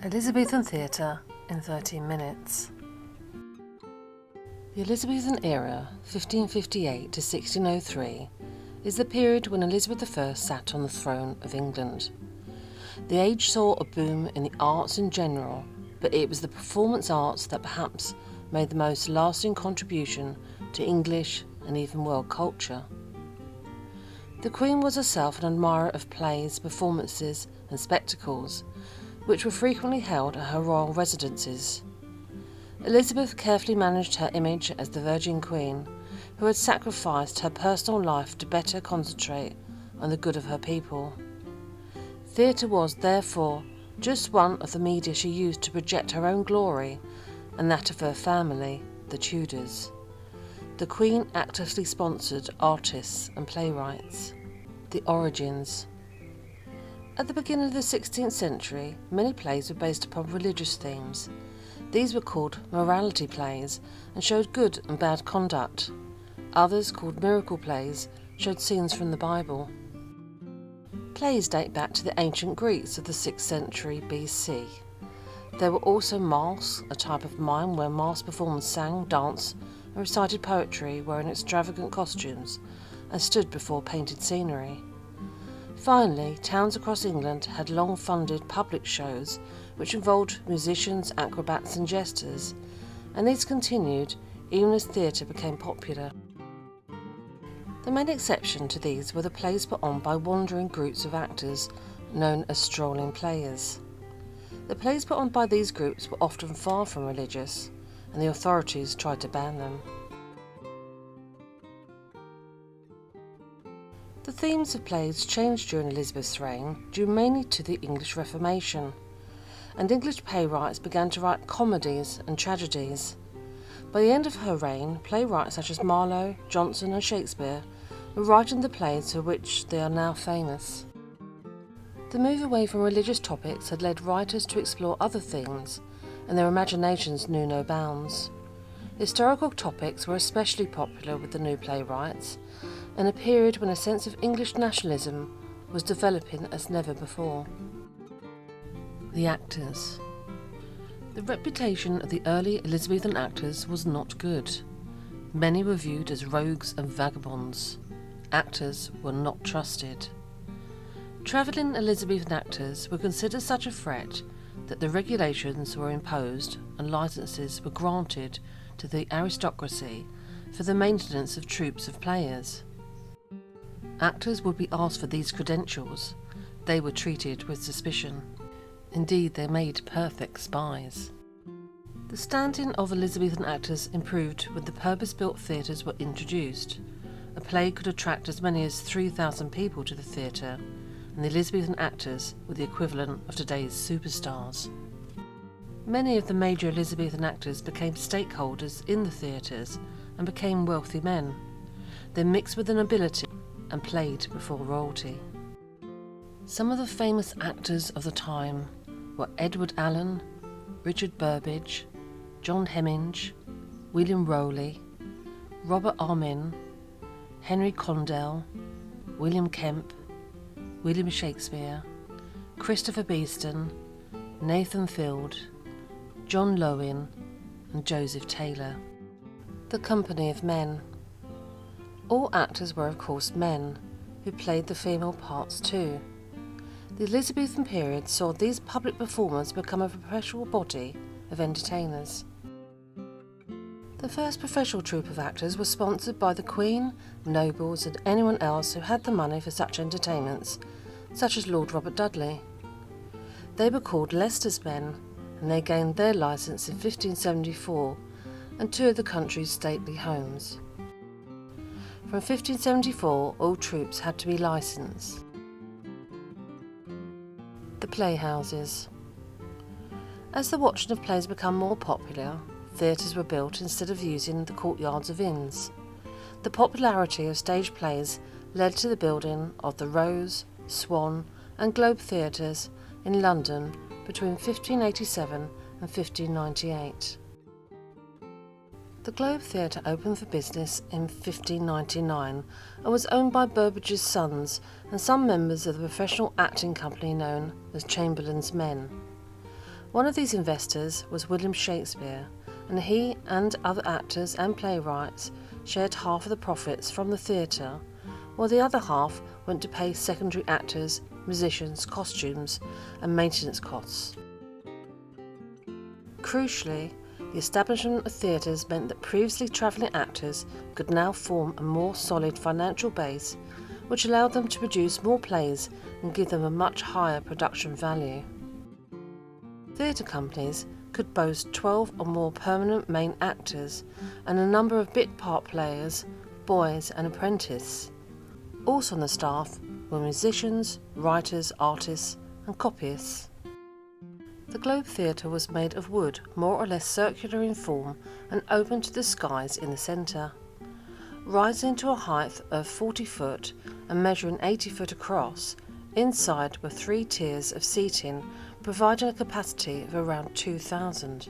Elizabethan Theatre in 13 minutes. The Elizabethan Era, 1558 to 1603, is the period when Elizabeth I sat on the throne of England. The age saw a boom in the arts in general, but it was the performance arts that perhaps made the most lasting contribution to English and even world culture. The Queen was herself an admirer of plays, performances and spectacles, which were frequently held at her royal residences. Elizabeth carefully managed her image as the Virgin Queen, who had sacrificed her personal life to better concentrate on the good of her people. Theatre was, therefore, just one of the media she used to project her own glory and that of her family, the Tudors. The Queen actively sponsored artists and playwrights. The origins. At the beginning of the 16th century, many plays were based upon religious themes. These were called morality plays and showed good and bad conduct. Others, called miracle plays, showed scenes from the Bible. Plays date back to the ancient Greeks of the 6th century BC. There were also masques, a type of mime where masked performers sang, danced, and recited poetry wearing extravagant costumes and stood before painted scenery. Finally, towns across England had long-funded public shows which involved musicians, acrobats and jesters, and these continued even as theatre became popular. The main exception to these were the plays put on by wandering groups of actors known as strolling players. The plays put on by these groups were often far from religious, and the authorities tried to ban them. The themes of plays changed during Elizabeth's reign due mainly to the English Reformation, and English playwrights began to write comedies and tragedies. By the end of her reign, playwrights such as Marlowe, Johnson and Shakespeare were writing the plays for which they are now famous. The move away from religious topics had led writers to explore other themes, and their imaginations knew no bounds. Historical topics were especially popular with the new playwrights, in a period when a sense of English nationalism was developing as never before. The actors. The reputation of the early Elizabethan actors was not good. Many were viewed as rogues and vagabonds. Actors were not trusted. Travelling Elizabethan actors were considered such a threat that the regulations were imposed and licences were granted to the aristocracy for the maintenance of troupes of players. Actors would be asked for these credentials. They were treated with suspicion. Indeed, they made perfect spies. The standing of Elizabethan actors improved when the purpose-built theatres were introduced. A play could attract as many as 3,000 people to the theatre, and the Elizabethan actors were the equivalent of today's superstars. Many of the major Elizabethan actors became stakeholders in the theatres and became wealthy men. They mixed with the nobility and played before royalty. Some of the famous actors of the time were Edward Allen, Richard Burbidge, John Hemminge, William Rowley, Robert Armin, Henry Condell, William Kemp, William Shakespeare, Christopher Beeston, Nathan Field, John Lowin and Joseph Taylor. The company of men. All actors were of course men, who played the female parts too. The Elizabethan period saw these public performers become a perpetual body of entertainers. The first professional troupe of actors was sponsored by the Queen, nobles and anyone else who had the money for such entertainments, such as Lord Robert Dudley. They were called Leicester's men, and they gained their licence in 1574 and toured the country's stately homes. From 1574, all troupes had to be licensed. The Playhouses. As the watching of plays became more popular, theatres were built instead of using the courtyards of inns. The popularity of stage plays led to the building of the Rose, Swan and Globe theatres in London between 1587 and 1598. The Globe Theatre opened for business in 1599 and was owned by Burbidge's sons and some members of the professional acting company known as Chamberlain's Men. One of these investors was William Shakespeare, and he and other actors and playwrights shared half of the profits from the theatre, while the other half went to pay secondary actors, musicians, costumes and maintenance costs. Crucially, the establishment of theatres meant that previously travelling actors could now form a more solid financial base, which allowed them to produce more plays and give them a much higher production value. Theatre companies could boast 12 or more permanent main actors and a number of bit part players, boys and apprentices. Also on the staff were musicians, writers, artists and copyists. The Globe Theatre was made of wood, more or less circular in form and open to the skies in the centre. Rising to a height of 40 foot and measuring 80 foot across, inside were 3 tiers of seating, providing a capacity of around 2,000.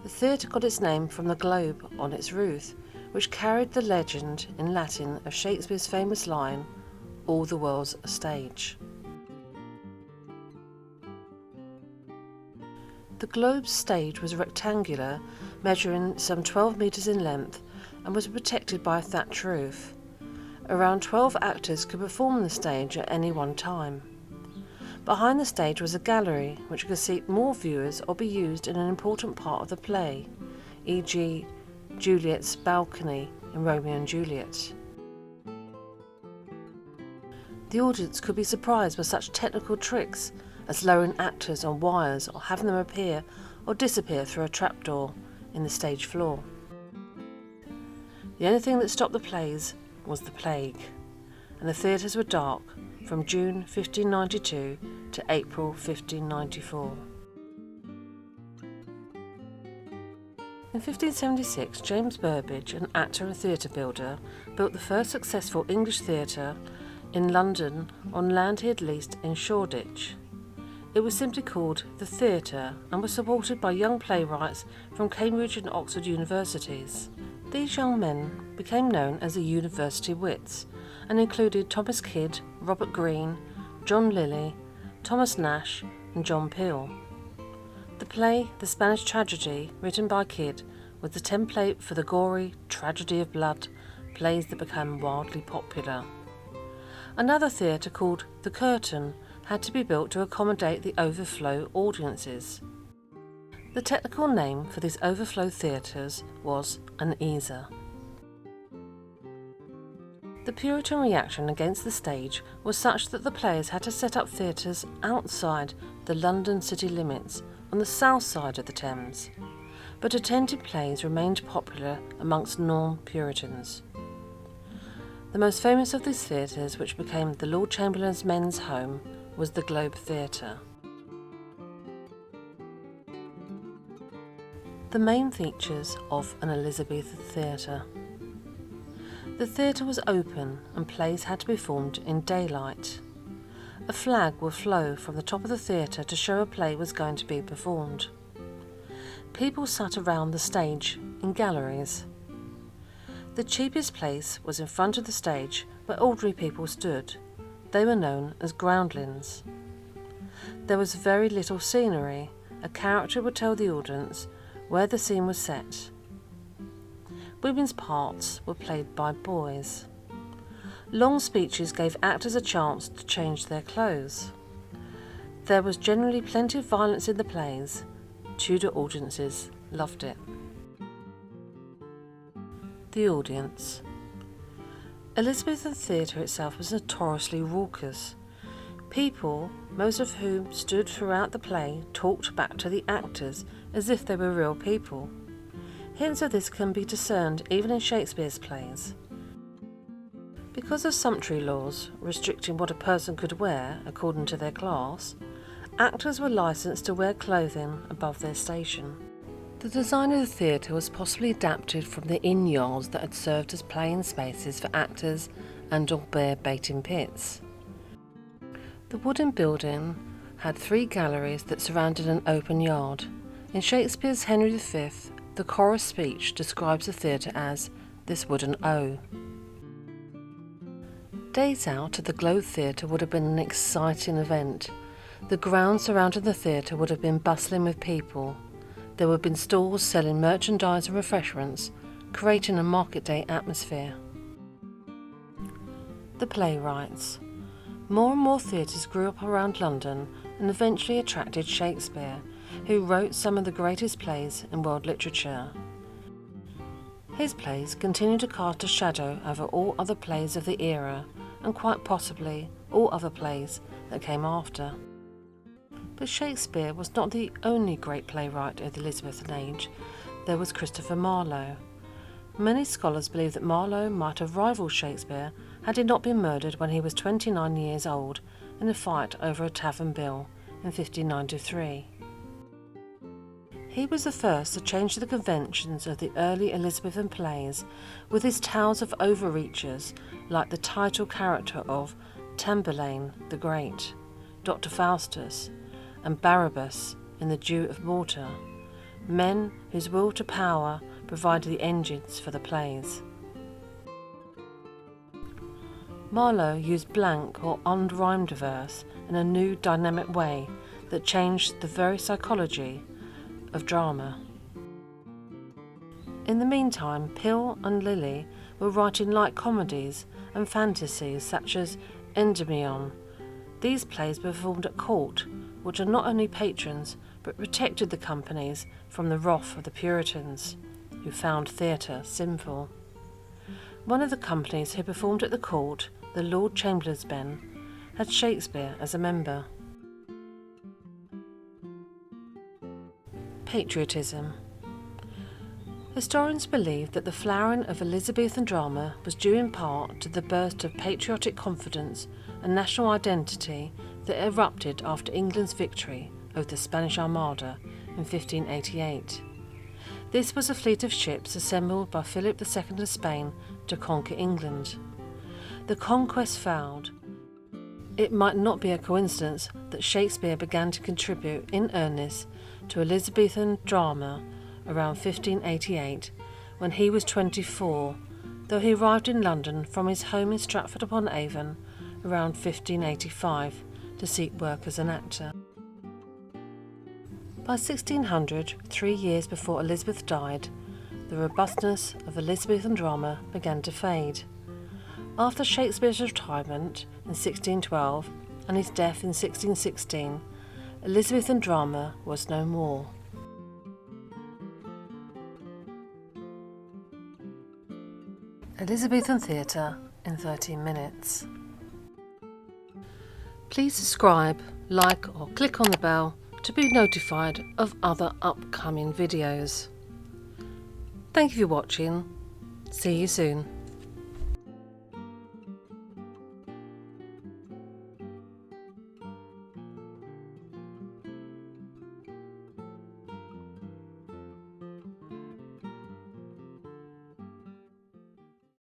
The theatre got its name from the globe on its roof, which carried the legend in Latin of Shakespeare's famous line, "All the world's a stage." The Globe's stage was rectangular, measuring some 12 metres in length, and was protected by a thatched roof. Around 12 actors could perform on the stage at any one time. Behind the stage was a gallery which could seat more viewers or be used in an important part of the play, e.g. Juliet's balcony in Romeo and Juliet. The audience could be surprised by such technical tricks as lowering actors on wires or having them appear or disappear through a trapdoor in the stage floor. The only thing that stopped the plays was the plague, and the theatres were dark from June 1592 to April 1594. In 1576, James Burbidge, an actor and theatre builder, built the first successful English theatre in London on land he had leased in Shoreditch. It was simply called The Theatre and was supported by young playwrights from Cambridge and Oxford universities. These young men became known as the University Wits and included Thomas Kidd, Robert Greene, John Lilly, Thomas Nash and John Peel. The play, The Spanish Tragedy, written by Kidd, was the template for the gory tragedy of blood plays that became wildly popular. Another theatre called The Curtain had to be built to accommodate the overflow audiences. The technical name for these overflow theatres was an easer. The Puritan reaction against the stage was such that the players had to set up theatres outside the London city limits on the south side of the Thames, but attended plays remained popular amongst non-Puritans. The most famous of these theatres, which became the Lord Chamberlain's men's home, was the Globe Theatre. The main features of an Elizabethan theatre. The theatre was open and plays had to be performed in daylight. A flag would flow from the top of the theatre to show a play was going to be performed. People sat around the stage in galleries. The cheapest place was in front of the stage where ordinary people stood. They were known as groundlings. There was very little scenery. A character would tell the audience where the scene was set. Women's parts were played by boys. Long speeches gave actors a chance to change their clothes. There was generally plenty of violence in the plays. Tudor audiences loved it. The audience. Elizabethan Theatre itself was notoriously raucous. People, most of whom stood throughout the play, talked back to the actors as if they were real people. Hints of this can be discerned even in Shakespeare's plays. Because of sumptuary laws restricting what a person could wear according to their class, actors were licensed to wear clothing above their station. The design of the theatre was possibly adapted from the inn yards that had served as playing spaces for actors and or bear baiting pits. The wooden building had 3 galleries that surrounded an open yard. In Shakespeare's Henry V, the chorus speech describes the theatre as "this wooden O." Days out at the Globe Theatre would have been an exciting event. The grounds surrounding the theatre would have been bustling with people. There would have been stalls selling merchandise and refreshments, creating a market day atmosphere. The playwrights. More and more theatres grew up around London and eventually attracted Shakespeare, who wrote some of the greatest plays in world literature. His plays continued to cast a shadow over all other plays of the era, and quite possibly all other plays that came after. But Shakespeare was not the only great playwright of the Elizabethan age. There was Christopher Marlowe. Many scholars believe that Marlowe might have rivaled Shakespeare had he not been murdered when he was 29 years old in a fight over a tavern bill in 1593. He was the first to change the conventions of the early Elizabethan plays with his tales of overreachers like the title character of Tamburlaine the Great, Dr. Faustus, and Barabbas in The Jew of Malta, men whose will to power provided the engines for the plays. Marlowe used blank or unrhymed verse in a new dynamic way that changed the very psychology of drama. In the meantime, Pill and Lilly were writing light comedies and fantasies such as Endymion. These plays were performed at court, which are not only patrons but protected the companies from the wrath of the Puritans, who found theatre sinful. One of the companies who performed at the court, the Lord Chamberlain's Ben, had Shakespeare as a member. Patriotism. Historians believe that the flowering of Elizabethan drama was due in part to the burst of patriotic confidence and national identity that erupted after England's victory over the Spanish Armada in 1588. This was a fleet of ships assembled by Philip II of Spain to conquer England. The conquest failed. It might not be a coincidence that Shakespeare began to contribute in earnest to Elizabethan drama around 1588 when he was 24, though he arrived in London from his home in Stratford-upon-Avon around 1585 to seek work as an actor. By 1600, 3 years before Elizabeth died, the robustness of Elizabethan drama began to fade. After Shakespeare's retirement in 1612 and his death in 1616, Elizabethan drama was no more. Elizabethan Theatre in 13 minutes. Please subscribe, like or click on the bell to be notified of other upcoming videos. Thank you for watching. See you soon.